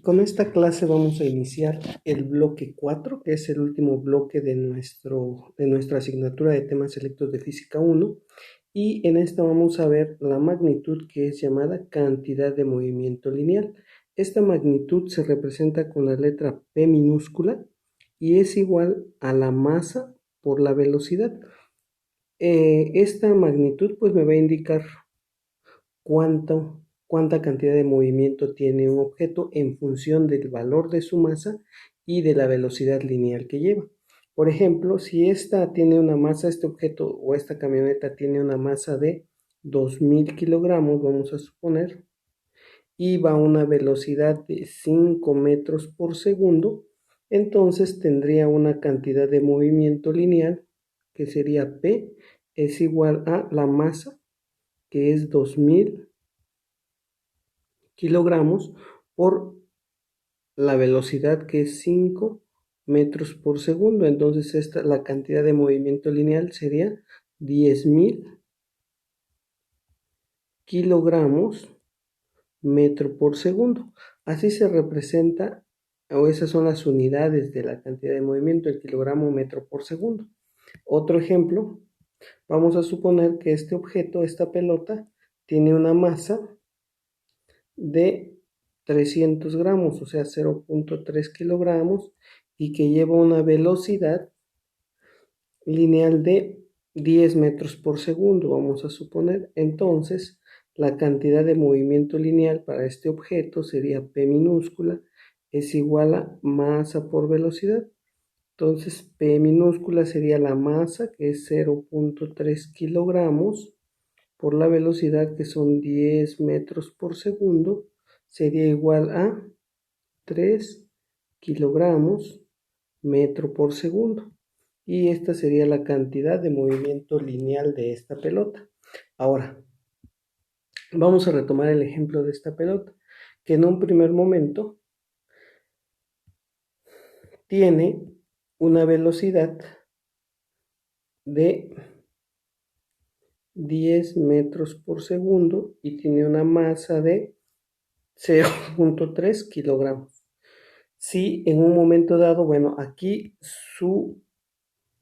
Con esta clase vamos a iniciar el bloque 4, que es el último bloque de nuestra asignatura de temas selectos de física 1. Y en esta vamos a ver la magnitud, que es llamada cantidad de movimiento lineal. Esta magnitud se representa con la letra P minúscula y es igual a la masa por la velocidad. Esta magnitud pues me va a indicar cuánta cantidad de movimiento tiene un objeto en función del valor de su masa y de la velocidad lineal que lleva. Por ejemplo, si esta tiene una masa, este objeto o esta camioneta tiene una masa de 2000 kilogramos, vamos a suponer, y va a una velocidad de 5 metros por segundo, entonces tendría una cantidad de movimiento lineal que sería P es igual a la masa, que es 2000 kilogramos, por la velocidad, que es 5 metros por segundo. Entonces la cantidad de movimiento lineal sería 10.000 kilogramos metro por segundo. Así se representa, o esas son las unidades de la cantidad de movimiento, el kilogramo metro por segundo. Otro ejemplo, vamos a suponer que este objeto, esta pelota, tiene una masa de 300 gramos, o sea 0.3 kilogramos, y que lleva una velocidad lineal de 10 metros por segundo, vamos a suponer. Entonces la cantidad de movimiento lineal para este objeto sería P minúscula es igual a masa por velocidad. Entonces P minúscula sería la masa, que es 0.3 kilogramos, por la velocidad, que son 10 metros por segundo, sería igual a 3 kilogramos metro por segundo. Y esta sería la cantidad de movimiento lineal de esta pelota. Ahora, vamos a retomar el ejemplo de esta pelota, que en un primer momento tiene una velocidad de 10 metros por segundo y tiene una masa de 0.3 kilogramos. Si en un momento dado, bueno, aquí su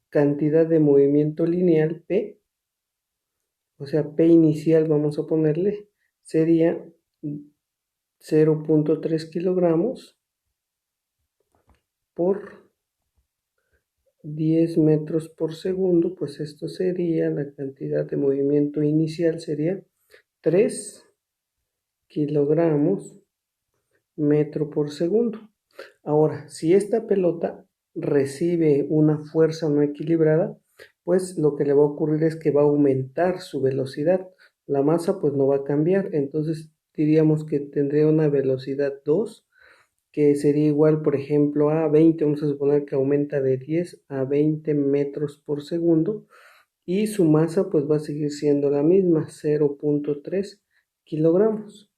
cantidad de movimiento lineal P, o sea, P inicial, vamos a ponerle, sería 0.3 kilogramos por 10 metros por segundo, pues esto sería la cantidad de movimiento inicial, sería 3 kilogramos metro por segundo. Ahora, si esta pelota recibe una fuerza no equilibrada, pues lo que le va a ocurrir es que va a aumentar su velocidad. La masa pues no va a cambiar, entonces diríamos que tendría una velocidad 2, que sería igual, por ejemplo, a 20, vamos a suponer que aumenta de 10 a 20 metros por segundo, y su masa pues va a seguir siendo la misma, 0.3 kilogramos.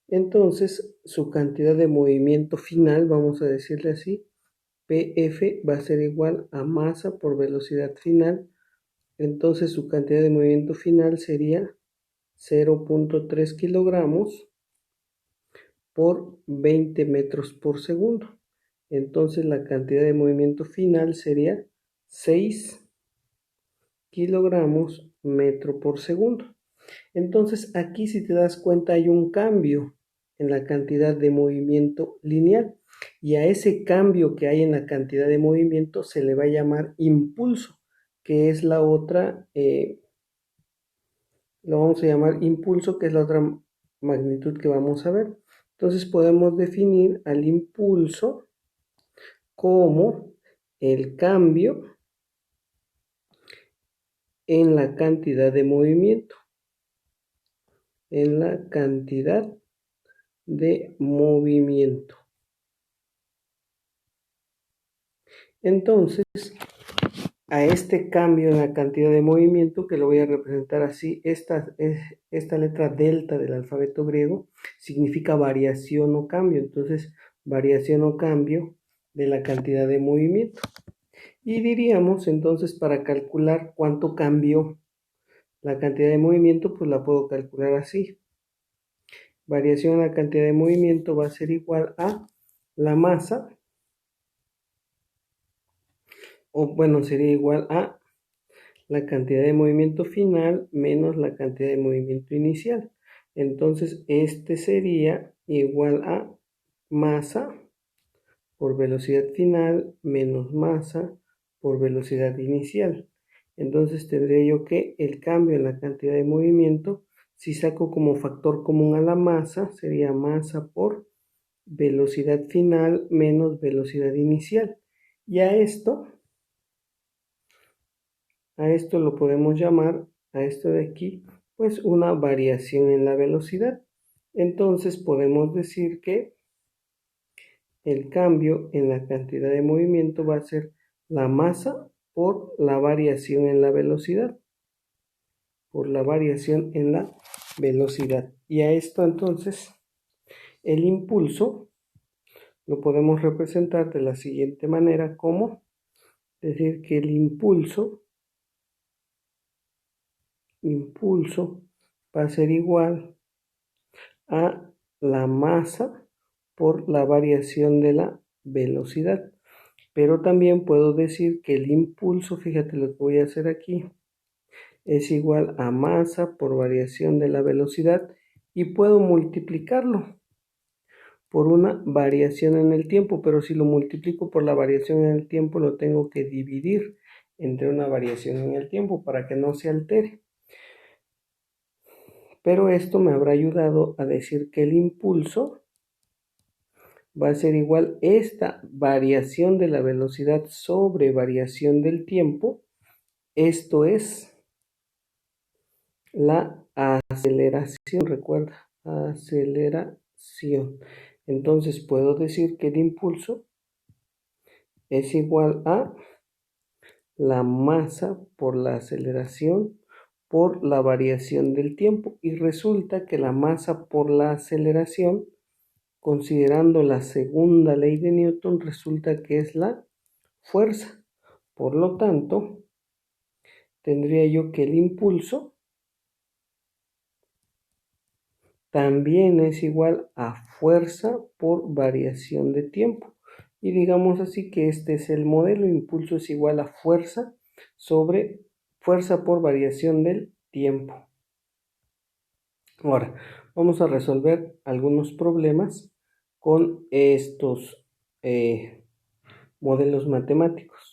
Entonces su cantidad de movimiento final, vamos a decirle así, PF va a ser igual a masa por velocidad final. Entonces su cantidad de movimiento final sería 0.3 kilogramos por 20 metros por segundo. Entonces la cantidad de movimiento final sería 6 kilogramos metro por segundo. Entonces aquí, si te das cuenta, hay un cambio en la cantidad de movimiento lineal, y a ese cambio que hay en la cantidad de movimiento se le va a llamar impulso, que es la otra, lo vamos a llamar impulso, que es la otra magnitud que vamos a ver. Entonces podemos definir al impulso como el cambio en la cantidad de movimiento, en la cantidad de movimiento. Entonces, a este cambio en la cantidad de movimiento, que lo voy a representar así, esta letra delta del alfabeto griego significa variación o cambio. Entonces, variación o cambio de la cantidad de movimiento. Y diríamos entonces, para calcular cuánto cambió la cantidad de movimiento, pues la puedo calcular así. Variación en la cantidad de movimiento va a ser igual a la masa, o bueno, sería igual a la cantidad de movimiento final menos la cantidad de movimiento inicial. Entonces, este sería igual a masa por velocidad final menos masa por velocidad inicial. Entonces tendría yo que el cambio en la cantidad de movimiento, si saco como factor común a la masa, sería masa por velocidad final menos velocidad inicial. Y a esto lo podemos llamar, a esto de aquí, pues una variación en la velocidad. Entonces podemos decir que el cambio en la cantidad de movimiento va a ser la masa por la variación en la velocidad. Por la variación en la velocidad. Y a esto entonces el impulso lo podemos representar de la siguiente manera como decir que el impulso va a ser igual a la masa por la variación de la velocidad. Pero también puedo decir que el impulso, fíjate lo que voy a hacer aquí, es igual a masa por variación de la velocidad y puedo multiplicarlo por una variación en el tiempo, pero si lo multiplico por la variación en el tiempo lo tengo que dividir entre una variación en el tiempo para que no se altere. Pero esto me habrá ayudado a decir que el impulso va a ser igual esta variación de la velocidad sobre variación del tiempo. Esto es la aceleración, recuerda, aceleración. Entonces puedo decir que el impulso es igual a la masa por la aceleración por la variación del tiempo. Y resulta que la masa por la aceleración, considerando la segunda ley de Newton, resulta que es la fuerza. Por lo tanto, tendría yo que el impulso también es igual a fuerza por variación de tiempo. Y digamos así que este es el modelo. Impulso es igual a fuerza sobre fuerza por variación del tiempo. Ahora, vamos a resolver algunos problemas con estos modelos matemáticos.